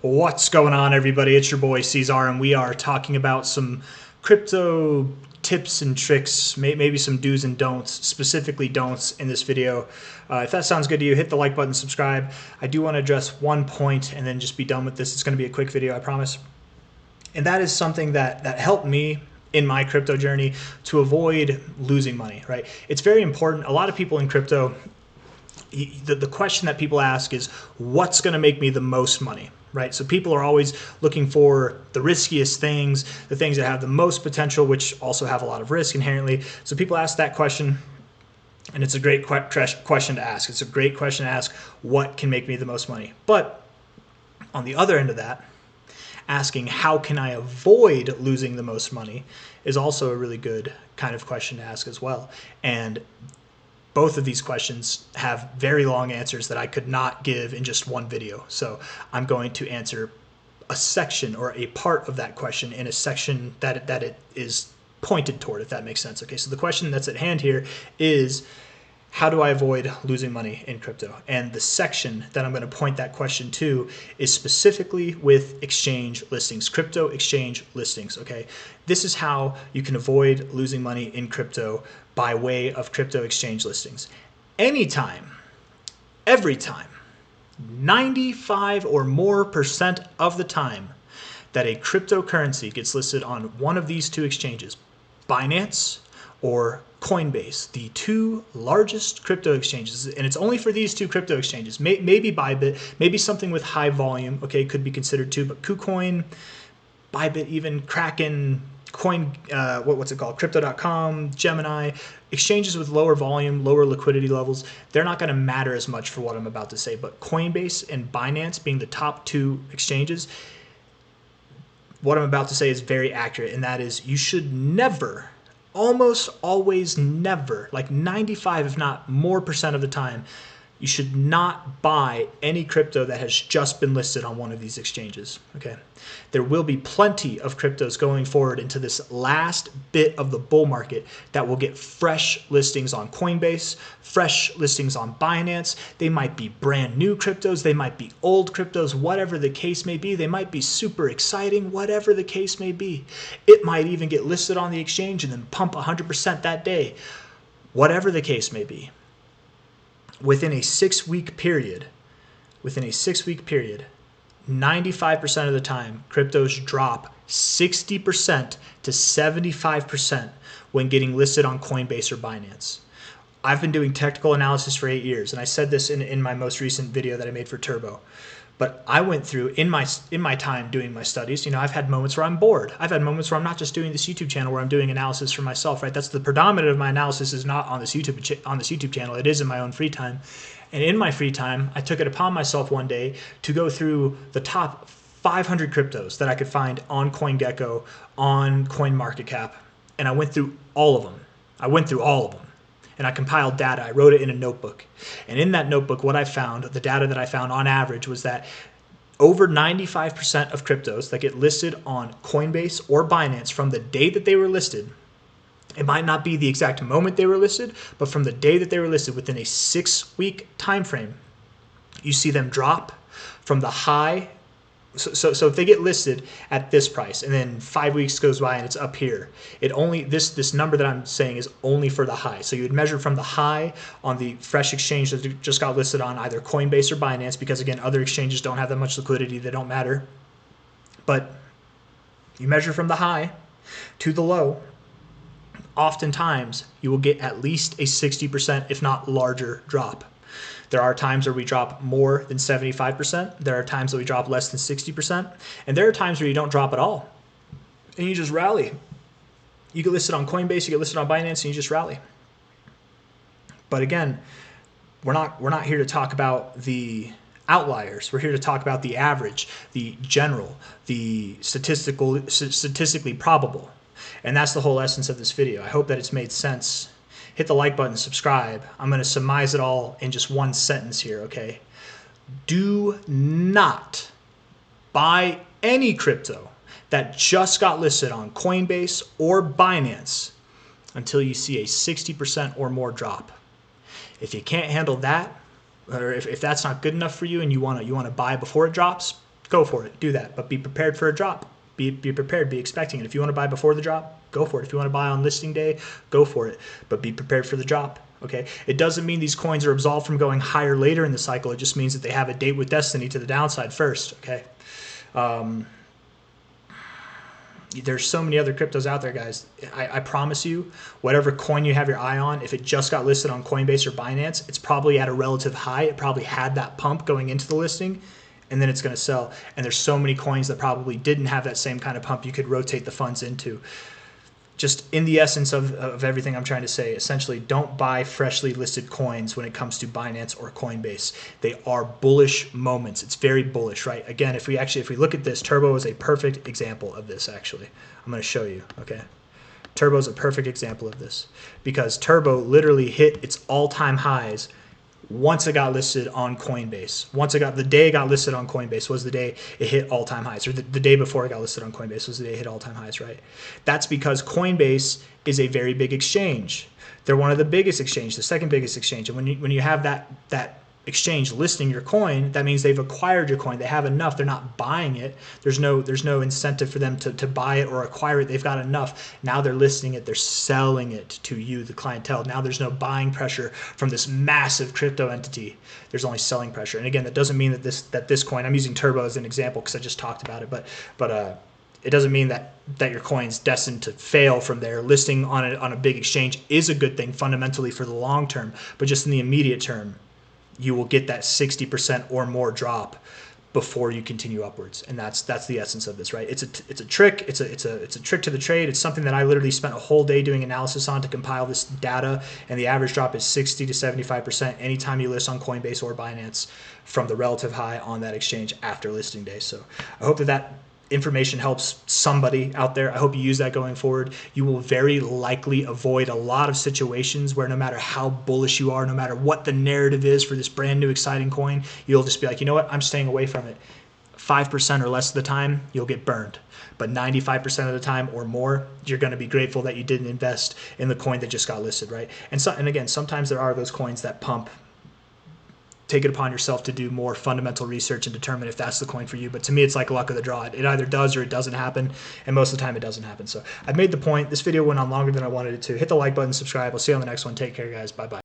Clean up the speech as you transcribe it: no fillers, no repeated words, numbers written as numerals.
What's going on, everybody? It's your boy C-Zar, and we are talking about some crypto tips and tricks, maybe some do's and don'ts, specifically don'ts in this video. If that sounds good to you, hit the like button, subscribe. I do want to address one point and then just be done with this. It's going to be a quick video, I promise. And that is something that helped me in my crypto journey to avoid losing money, right? It's very important. A lot of people in crypto, the question that people ask is, what's going to make me the most money? Right? So people are always looking for the riskiest things, the things that have the most potential, which also have a lot of risk inherently. So people ask that question, and it's a great question to ask. It's a great question to ask, what can make me the most money? But on the other end of that, asking how can I avoid losing the most money is also a really good kind of question to ask as well. And both of these questions have very long answers that I could not give in just one video. So I'm going to answer a section or a part of that question in a section that it is pointed toward, if that makes sense. Okay, so the question that's at hand here is, how do I avoid losing money in crypto? And the section that I'm going to point that question to is specifically with exchange listings, crypto exchange listings, okay? This is how you can avoid losing money in crypto by way of crypto exchange listings. Anytime, every time, 95 or more % of the time that a cryptocurrency gets listed on one of these two exchanges, Binance or Coinbase, the two largest crypto exchanges, and it's only for these two crypto exchanges, maybe Bybit, maybe something with high volume, okay, could be considered too, but KuCoin, Bybit, even Kraken, what's it called, crypto.com, Gemini, exchanges with lower volume, lower liquidity levels, they're not going to matter as much for what I'm about to say. But Coinbase and Binance being the top two exchanges, what I'm about to say is very accurate, and that is you should never, almost always never, like 95 if not more % of the time, you should not buy any crypto that has just been listed on one of these exchanges, okay? There will be plenty of cryptos going forward into this last bit of the bull market that will get fresh listings on Coinbase, fresh listings on Binance. They might be brand new cryptos, they might be old cryptos, whatever the case may be. They might be super exciting, whatever the case may be. It might even get listed on the exchange and then pump 100% that day, whatever the case may be. Within a 6-week period, 95% of the time, cryptos drop 60% to 75% when getting listed on Coinbase or Binance. I've been doing technical analysis for 8 years, and I said this in my most recent video that I made for Turbo. But I went through, in my time doing my studies, I've had moments where I'm bored. I've had moments where I'm not just doing this YouTube channel where I'm doing analysis for myself, right? That's the predominant of my analysis is not on this YouTube channel. It is in my own free time. And in my free time, I took it upon myself one day to go through the top 500 cryptos that I could find on CoinGecko, on CoinMarketCap, and I went through all of them. And I compiled data. I wrote it in a notebook. And in that notebook, what I found, the data that I found on average was that over 95% of cryptos that get listed on Coinbase or Binance from the day that they were listed, it might not be the exact moment they were listed, but from the day that they were listed within a 6-week time frame, you see them drop from the high. So if they get listed at this price and then 5 weeks goes by and it's up here, this number that I'm saying is only for the high. So you would measure from the high on the fresh exchange that just got listed on either Coinbase or Binance, because again, other exchanges don't have that much liquidity, they don't matter. But you measure from the high to the low, oftentimes you will get at least a 60%, if not larger, drop. There are times where we drop more than 75%. There are times that we drop less than 60%. And there are times where you don't drop at all. And you just rally. You get listed on Coinbase, you get listed on Binance, and you just rally. But again, we're not here to talk about the outliers. We're here to talk about the average, the general, the statistically probable. And that's the whole essence of this video. I hope that it's made sense. Hit the like button, subscribe. I'm going to surmise it all in just one sentence here, okay? Do not buy any crypto that just got listed on Coinbase or Binance until you see a 60% or more drop. If you can't handle that, or if that's not good enough for you and you want to buy before it drops, go for it. Do that. But be prepared for a drop. Be prepared. Be expecting it. If you want to buy before the drop, go for it. If you want to buy on listing day, go for it. But be prepared for the drop. Okay. It doesn't mean these coins are absolved from going higher later in the cycle. It just means that they have a date with destiny to the downside first. Okay. There's so many other cryptos out there, guys. I promise you, whatever coin you have your eye on, if it just got listed on Coinbase or Binance, it's probably at a relative high. It probably had that pump going into the listing, and then it's going to sell. And there's so many coins that probably didn't have that same kind of pump you could rotate the funds into. Just in the essence of everything I'm trying to say, essentially, don't buy freshly listed coins when it comes to Binance or Coinbase. They are bullish moments. It's very bullish, right? Again, if we look at this, Turbo is a perfect example of this, actually. I'm going to show you, okay? Turbo is a perfect example of this because Turbo literally hit its all-time highs once it got listed on Coinbase. The day it got listed on Coinbase was the day it hit all-time highs, or the day before it got listed on Coinbase was the day it hit all-time highs, right? That's because Coinbase is a very big exchange. They're one of the biggest exchanges, the second biggest exchange. And when you have that exchange listing your coin, that means they've acquired your coin. They have enough. They're not buying it. There's no incentive for them to buy it or acquire it. They've got enough. Now they're listing it. They're selling it to you, the clientele. Now there's no buying pressure from this massive crypto entity. There's only selling pressure. And again, that doesn't mean that this coin, I'm using Turbo as an example because I just talked about it, but it doesn't mean that your coin's destined to fail from there. Listing on a big exchange is a good thing fundamentally for the long term, but just in the immediate term, you will get that 60% or more drop before you continue upwards, and that's the essence of this, right? It's a trick. It's a trick to the trade. It's something that I literally spent a whole day doing analysis on to compile this data, and the average drop is 60 to 75% anytime you list on Coinbase or Binance from the relative high on that exchange after listing day. So I hope that information helps somebody out there. I hope you use that going forward. You will very likely avoid a lot of situations where no matter how bullish you are, no matter what the narrative is for this brand new exciting coin, you'll just be like, you know what, I'm staying away from it. 5% or less of the time, you'll get burned. But 95% of the time or more, you're going to be grateful that you didn't invest in the coin that just got listed, right? And again, sometimes there are those coins that pump. Take it upon yourself to do more fundamental research and determine if that's the coin for you. But to me, it's like luck of the draw. It either does or it doesn't happen, and most of the time it doesn't happen. So I've made the point. This video went on longer than I wanted it to. Hit the like button, subscribe. I'll see you on the next one. Take care, guys. Bye-bye.